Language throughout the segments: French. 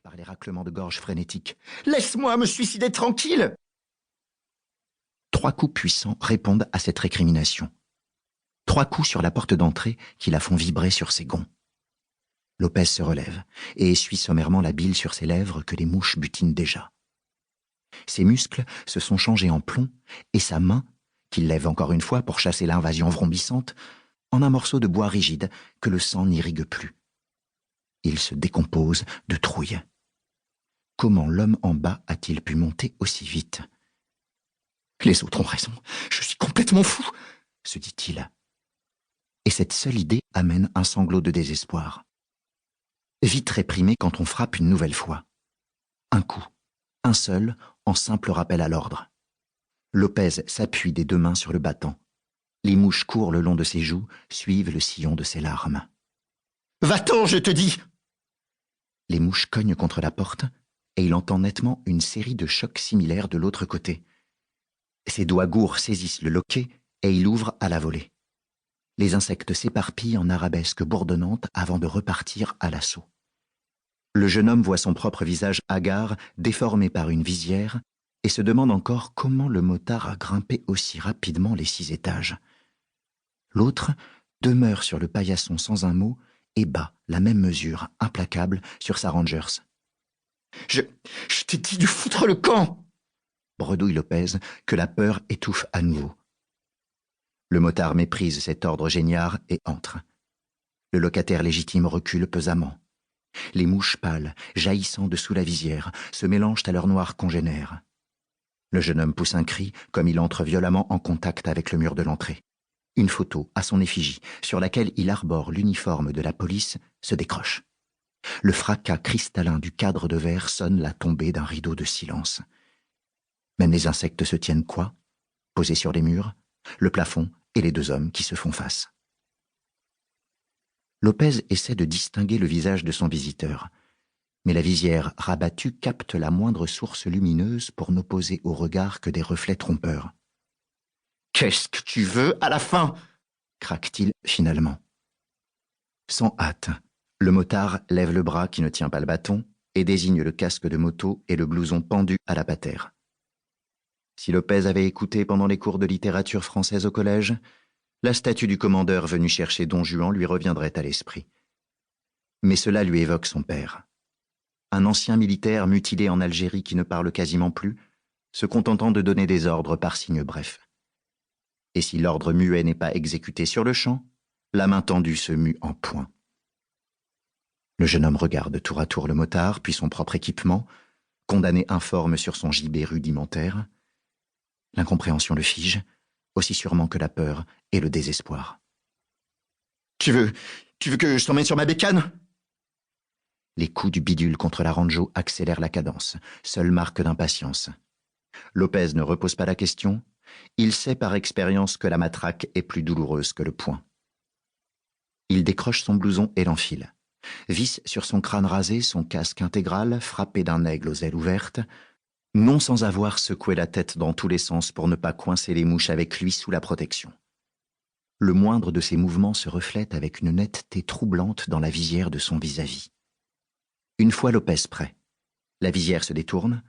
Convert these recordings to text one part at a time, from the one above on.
par les raclements de gorge frénétiques. « Laisse-moi me suicider tranquille !» 3 coups puissants répondent à cette récrimination. 3 coups sur la porte d'entrée qui la font vibrer sur ses gonds. Lopez se relève et essuie sommairement la bile sur ses lèvres que les mouches butinent déjà. Ses muscles se sont changés en plomb et sa main, qu'il lève encore une fois pour chasser l'invasion vrombissante, en un morceau de bois rigide que le sang n'irrigue plus. Il se décompose de trouille. Comment l'homme en bas a-t-il pu monter aussi vite ? « Les autres ont raison, je suis complètement fou !» se dit-il. Et cette seule idée amène un sanglot de désespoir. Vite réprimé quand on frappe une nouvelle fois. Un coup, un seul, en simple rappel à l'ordre. Lopez s'appuie des 2 mains sur le battant. Les mouches courent le long de ses joues, suivent le sillon de ses larmes. « Va-t'en, je te dis !» Les mouches cognent contre la porte et il entend nettement une série de chocs similaires de l'autre côté. Ses doigts gourds saisissent le loquet et il ouvre à la volée. Les insectes s'éparpillent en arabesques bourdonnantes avant de repartir à l'assaut. Le jeune homme voit son propre visage hagard, déformé par une visière, et se demande encore comment le motard a grimpé aussi rapidement les 6 étages. L'autre demeure sur le paillasson sans un mot et bat la même mesure, implacable, sur sa Rangers. « Je t'ai dit de foutre le camp !» bredouille Lopez, que la peur étouffe à nouveau. Le motard méprise cet ordre géniard et entre. Le locataire légitime recule pesamment. Les mouches pâles, jaillissant de sous la visière, se mélangent à leurs noirs congénères. Le jeune homme pousse un cri comme il entre violemment en contact avec le mur de l'entrée. Une photo à son effigie, sur laquelle il arbore l'uniforme de la police, se décroche. Le fracas cristallin du cadre de verre sonne la tombée d'un rideau de silence. Même les insectes se tiennent quoi, posés sur les murs, le plafond et les 2 hommes qui se font face. Lopez essaie de distinguer le visage de son visiteur, mais la visière rabattue capte la moindre source lumineuse pour n'opposer au regard que des reflets trompeurs. « Qu'est-ce que tu veux à la fin ?» craque-t-il finalement. Sans hâte, le motard lève le bras qui ne tient pas le bâton et désigne le casque de moto et le blouson pendu à la patère. Si Lopez avait écouté pendant les cours de littérature française au collège, la statue du commandeur venu chercher Don Juan lui reviendrait à l'esprit. Mais cela lui évoque son père. Un ancien militaire mutilé en Algérie qui ne parle quasiment plus, se contentant de donner des ordres par signes brefs. Et si l'ordre muet n'est pas exécuté sur le champ, la main tendue se mue en poing. Le jeune homme regarde tour à tour le motard, puis son propre équipement, condamné informe sur son gibet rudimentaire. L'incompréhension le fige, aussi sûrement que la peur et le désespoir. « Tu veux que je t'emmène sur ma bécane ?» Les coups du bidule contre la Ranjo accélèrent la cadence, seule marque d'impatience. Lopez ne repose pas la question, il sait par expérience que la matraque est plus douloureuse que le poing. Il décroche son blouson et l'enfile, visse sur son crâne rasé son casque intégral frappé d'un aigle aux ailes ouvertes, non sans avoir secoué la tête dans tous les sens pour ne pas coincer les mouches avec lui sous la protection. Le moindre de ses mouvements se reflète avec une netteté troublante dans la visière de son vis-à-vis. Une fois Lopez prêt, la visière se détourne,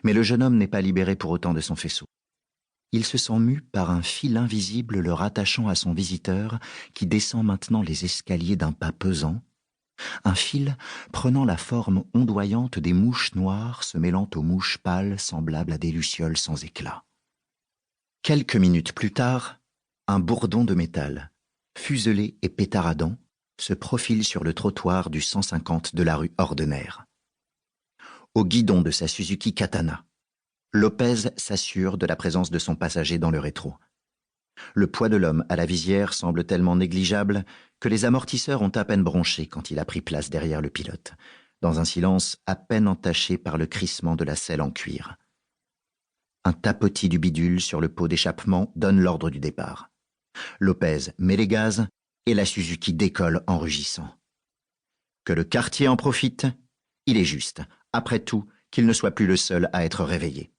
mais le jeune homme n'est pas libéré pour autant de son faisceau. Il se sent mu par un fil invisible le rattachant à son visiteur qui descend maintenant les escaliers d'un pas pesant, un fil prenant la forme ondoyante des mouches noires se mêlant aux mouches pâles semblables à des lucioles sans éclat. Quelques minutes plus tard, un bourdon de métal, fuselé et pétaradant, se profile sur le trottoir du 150 de la rue Ordener. Au guidon de sa Suzuki Katana, Lopez s'assure de la présence de son passager dans le rétro. Le poids de l'homme à la visière semble tellement négligeable que les amortisseurs ont à peine bronché quand il a pris place derrière le pilote, dans un silence à peine entaché par le crissement de la selle en cuir. Un tapotis du bidule sur le pot d'échappement donne l'ordre du départ. Lopez met les gaz et la Suzuki décolle en rugissant. Que le quartier en profite, il est juste, après tout, qu'il ne soit plus le seul à être réveillé.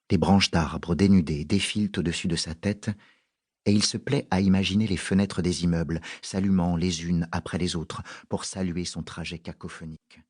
Des branches d'arbres dénudées défilent au-dessus de sa tête et il se plaît à imaginer les fenêtres des immeubles s'allumant les unes après les autres pour saluer son trajet cacophonique.